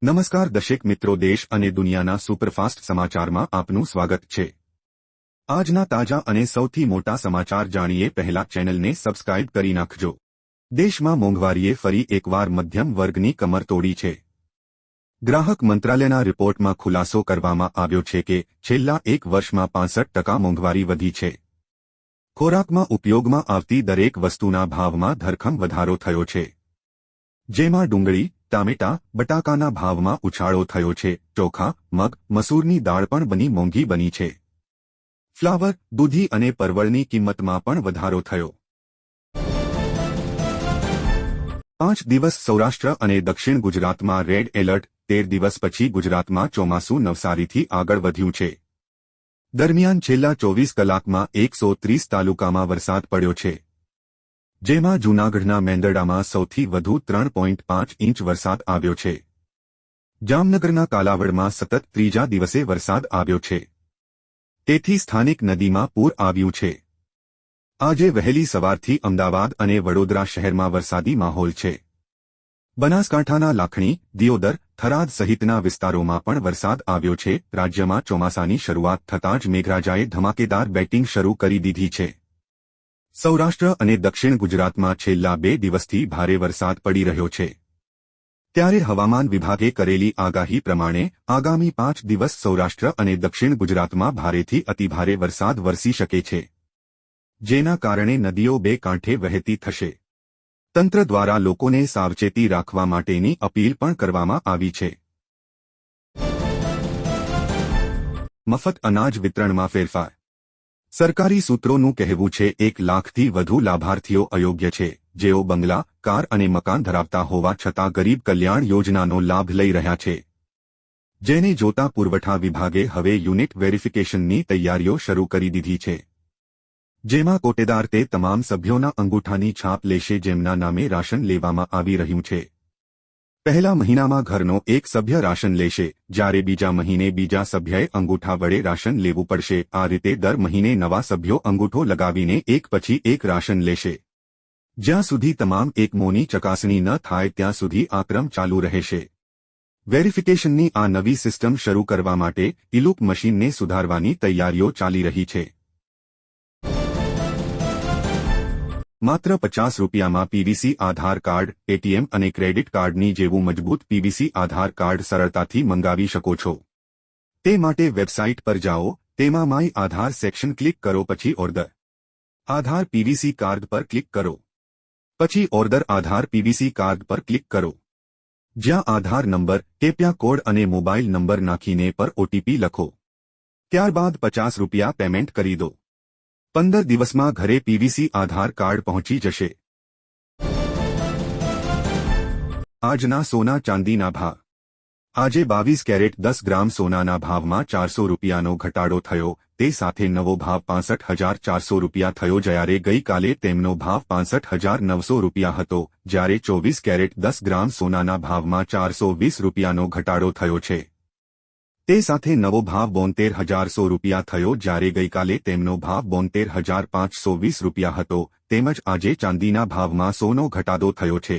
નમસ્કાર દર્શક મિત્રો, દેશ અને દુનિયાના સુપરફાસ્ટ સમાચારમાં આપનું સ્વાગત છે। આજના તાજા અને સૌથી મોટા સમાચાર જાણીએ પહેલા ચેનલને સબસ્ક્રાઇબ કરી નાખજો। દેશમાં મોંઘવારીએ ફરી એકવાર મધ્યમ વર્ગની કમર તોડી છે। ગ્રાહક મંત્રાલયના રિપોર્ટમાં ખુલાસો કરવામાં આવ્યો છે કે છેલ્લા એક વર્ષમાં 65% મોંઘવારી વધી છે। ખોરાકમાં ઉપયોગમાં આવતી દરેક વસ્તુના ભાવમાં ધરખમ વધારો થયો છે, જેમાં ડુંગળી, ટામેટા, બટાકાના ભાવમાં ઉછાળો થયો છે। ચોખા, મગ, મસૂરની દાળ પણ બની મોંઘી બની છે। ફ્લાવર, દૂધી અને પરવળની કિંમતમાં પણ વધારો થયો। 5 દિવસ સૌરાષ્ટ્ર અને દક્ષિણ ગુજરાતમાં રેડ એલર્ટ। 13 દિવસ પછી ગુજરાતમાં ચોમાસું નવસારીથી આગળ વધ્યું છે। દરમિયાન છેલ્લા 24 કલાકમાં 130 તાલુકામાં વરસાદ પડ્યો છે, જેમાં જૂનાગઢના મેંદરડામાં સૌથી વધુ 3.5 ઇંચ વરસાદ આવ્યો છે। જામનગરના કાલાવડમાં સતત ત્રીજા દિવસે વરસાદ આવ્યો છે, તેથી સ્થાનિક નદીમાં પૂર આવ્યું છે। આજે વહેલી સવારથી અમદાવાદ અને વડોદરા શહેરમાં વરસાદી માહોલ છે। બનાસકાંઠાના લાખણી, દિયોદર, થરાદ સહિતના વિસ્તારોમાં પણ વરસાદ આવ્યો છે। રાજ્યમાં ચોમાસાની શરૂઆત થતાં જ મેઘરાજાએ ધમાકેદાર બેટિંગ શરૂ કરી દીધી છે। સૌરાષ્ટ્ર અને દક્ષિણ ગુજરાતમાં છેલ્લા 2 દિવસથી ભારે વરસાદ પડી રહ્યો છે, ત્યારે હવામાન વિભાગે કરેલી આગાહી પ્રમાણે આગામી 5 દિવસ સૌરાષ્ટ્ર અને દક્ષિણ ગુજરાતમાં ભારેથી અતિભારે વરસાદ વરસી શકે છે, જેના કારણે નદીઓ બે કાંઠે વહેતી થશે। તંત્ર દ્વારા લોકોને સાવચેતી રાખવા માટેની અપીલ પણ કરવામાં આવી છે। મફત અનાજ વિતરણમાં ફેરફાર। સરકારી સૂત્રોનું કહેવું છે 1 લાખથી વધુ લાભાર્થીઓ અયોગ્ય છે, જેઓ બંગલા, કાર અને મકાન ધરાવતા હોવા છતાં ગરીબ કલ્યાણ યોજનાનો લાભ લઈ રહ્યા છે, જેને જોતા પુરવઠા વિભાગે હવે યુનિટ વેરિફિકેશનની તૈયારીઓ શરૂ કરી દીધી છે, જેમાં કોટેદાર તે તમામ સભ્યોના અંગૂઠાની છાપ લેશે જેમના નામે રાશન લેવામાં આવી રહ્યું છે। પહેલા મહિનામાં ઘરનો એક સભ્ય રાશન લેશે, જ્યારે બીજા મહિને બીજા સભ્યએ અંગૂઠા વડે રાશન લેવું પડશે। આ રીતે દર મહિને નવા સભ્યો અંગૂઠો લગાવીને એક પછી એક રાશન લેશે, જ્યાં સુધી તમામ એકમોની ચકાસણી ન થાય ત્યાં સુધી આ ક્રમ ચાલુ રહેશે। વેરિફિકેશનની આ નવી સિસ્ટમ શરૂ કરવા માટે ઇલુક મશીનને સુધારવાની તૈયારીઓ ચાલી રહી છે। માત્ર 50 રૂપિયામાં પીવીસી આધાર કાર્ડ, એટીએમ અને ક્રેડિટ કાર્ડની જેવું મજબૂત પીવીસી આધાર કાર્ડ સરળતાથી મંગાવી શકો છો। તે માટે વેબસાઇટ પર જાઓ, તેમાં માય આધાર સેક્શન ક્લિક કરો, પછી ઓર્ડર આધાર પીવીસી કાર્ડ પર ક્લિક કરો, પછી ઓર્ડર આધાર પીવીસી કાર્ડ પર ક્લિક કરો, જ્યાં આધાર નંબર, કેપ્યા કોડ અને મોબાઈલ નંબર નાખીને પર ઓટીપી લખો। ત્યારબાદ 50 રૂપિયા પેમેન્ટ કરી દો। 15 દિવસમાં ઘરે પીવીસી આધાર કાર્ડ પહોંચી જશે। આજના સોના ચાંદીના ભાવ। આજે 22 કેરેટ 10 ગ્રામ સોનાના ભાવમાં 400 રૂપિયાનો ઘટાડો થયો, તે સાથે નવો ભાવ 65,400 રૂપિયા થયો, જ્યારે ગઈકાલે તેમનો ભાવ 65,900 રૂપિયા હતો, જ્યારે 24 કેરેટ 10 ગ્રામ સોનાના ભાવમાં 420 રૂપિયાનો ઘટાડો થયો છે। તે સાથે નવો ભાવ 72,100 રૂપિયા થયો, જ્યારે ગઈકાલે તેમનો ભાવ 72,520 રૂપિયા હતો। તેમજ આજે ચાંદીના ભાવમાં 100નો ઘટાડો થયો છે।